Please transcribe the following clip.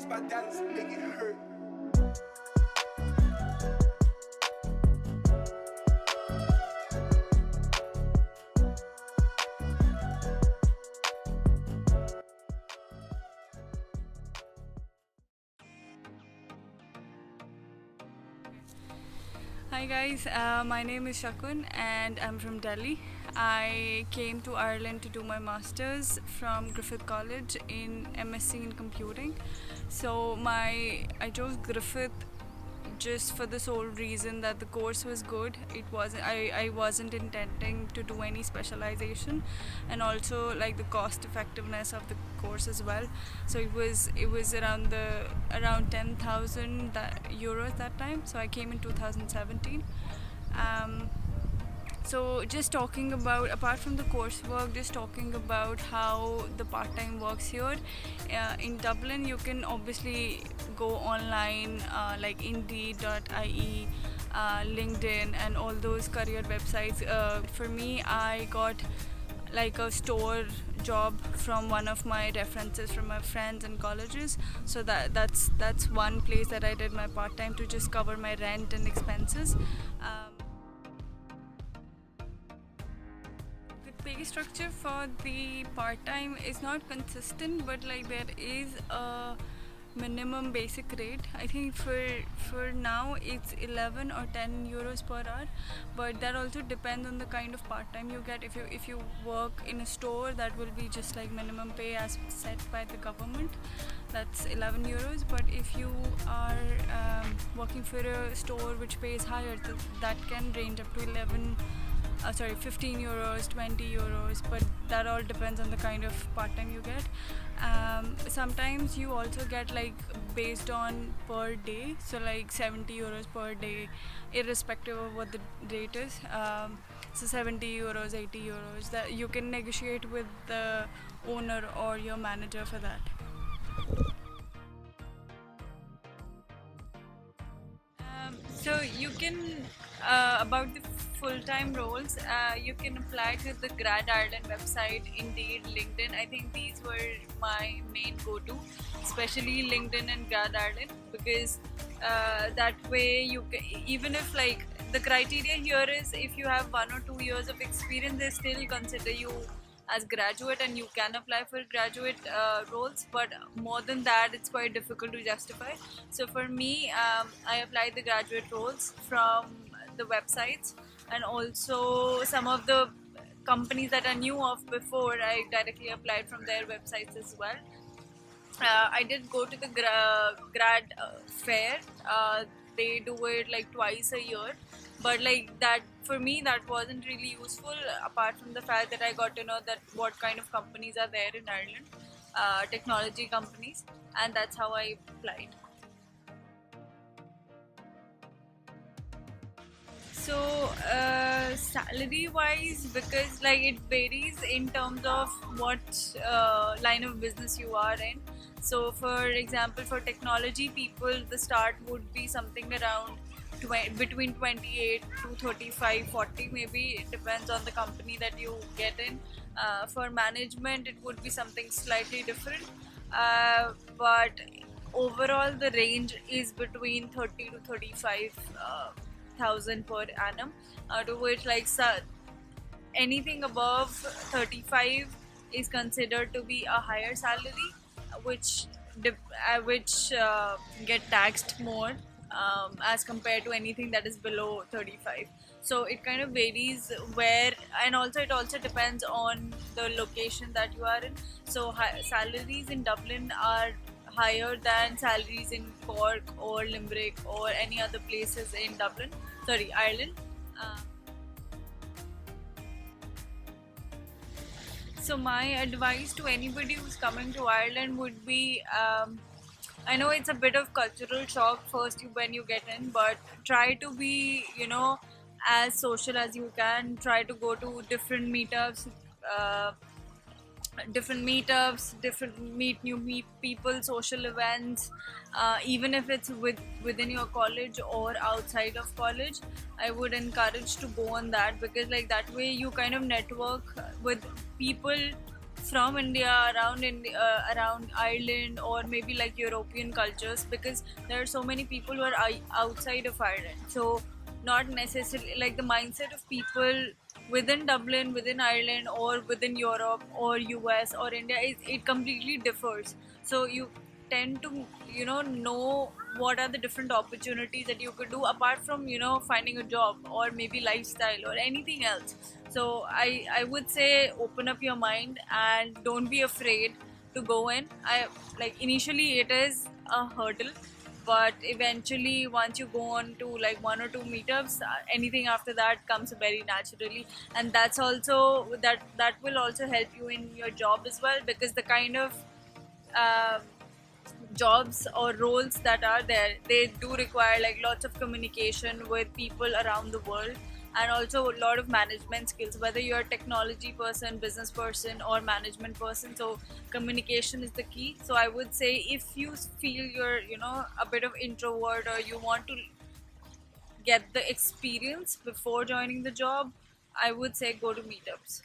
Chase my dollars, make it hurt. Hi guys, my name is Shakun and I'm from Delhi. I came to Ireland to do my masters from Griffith College in MSc in computing. I chose Griffith just for the sole reason that the course was good. I wasn't intending to do any specialization, and also like the cost effectiveness of the course as well. So it was around 10,000 euros that time. So I came in 2017. um, so just talking about, apart from the coursework, just talking about how the part-time works here. In Dublin, you can obviously go online, like Indeed.ie, LinkedIn, and all those career websites. For me, I got like a store job from one of my references from my friends and colleges. So that's one place that I did my part-time to just cover my rent and expenses. The pay structure for the part-time is not consistent, but like there is a minimum basic rate. I think for now it's 11 or 10 euros per hour, but that also depends on the kind of part-time you get. If you work in a store, that will be just like minimum pay as set by the government. That's 11 euros. But if you are working for a store which pays higher, that can range up to 15 euros, 20 euros, but that all depends on the kind of part-time you get. Sometimes you also get like based on per day, so like 70 euros per day, irrespective of what the rate is. So 70 euros, 80 euros, that you can negotiate with the owner or your manager for that. So you can, about the full-time roles, you can apply to the Grad Ireland website, Indeed, LinkedIn. I think these were my main go-to, especially LinkedIn and Grad Ireland, because that way you can, even if like the criteria here is if you have 1 or 2 years of experience, they still consider you as graduate and you can apply for graduate roles, but more than that it's quite difficult to justify. So for me, I applied the graduate roles from the websites, and also some of the companies that I knew of before, I directly applied from their websites as well. I did go to the grad fair. They do it like twice a year, but like that for me that wasn't really useful. Apart from the fact that I got to know that what kind of companies are there in Ireland, technology companies, and that's how I applied. So salary wise, because like it varies in terms of what line of business you are in. So for example, for technology people, the start would be something around between 28 to 35, 40 maybe. It depends on the company that you get in. For management it would be something slightly different, but overall the range is between 30 to 35 thousand per annum, to which like anything above 35 is considered to be a higher salary, which get taxed more, as compared to anything that is below 35. So it kind of varies where, and also it also depends on the location that you are in. So salaries in Dublin are higher than salaries in Cork or Limerick or any other places in Ireland. Uh, so my advice to anybody who's coming to Ireland would be, I know it's a bit of cultural shock first when you get in, but try to be, as social as you can. Try to go to uh, different meet new people, social events, even if it's within your college or outside of college. I would encourage to go on that, because like that way you kind of network with people from India, around Ireland, or maybe like European cultures, because there are so many people who are outside of Ireland. So not necessarily like the mindset of people within Dublin, within Ireland, or within Europe, or US, or India, it completely differs. So you tend to know what are the different opportunities that you could do apart from finding a job or maybe lifestyle or anything else. So I would say open up your mind and don't be afraid to go in. I like initially it is a hurdle, but eventually once you go on to like one or two meetups, anything after that comes very naturally. And that's also that will also help you in your job as well, because the kind of um, jobs or roles that are there, they do require like lots of communication with people around the world, and also a lot of management skills, whether you're a technology person, business person, or management person. So communication is the key. So I would say if you feel you're a bit of introvert, or you want to get the experience before joining the job, I would say go to meetups.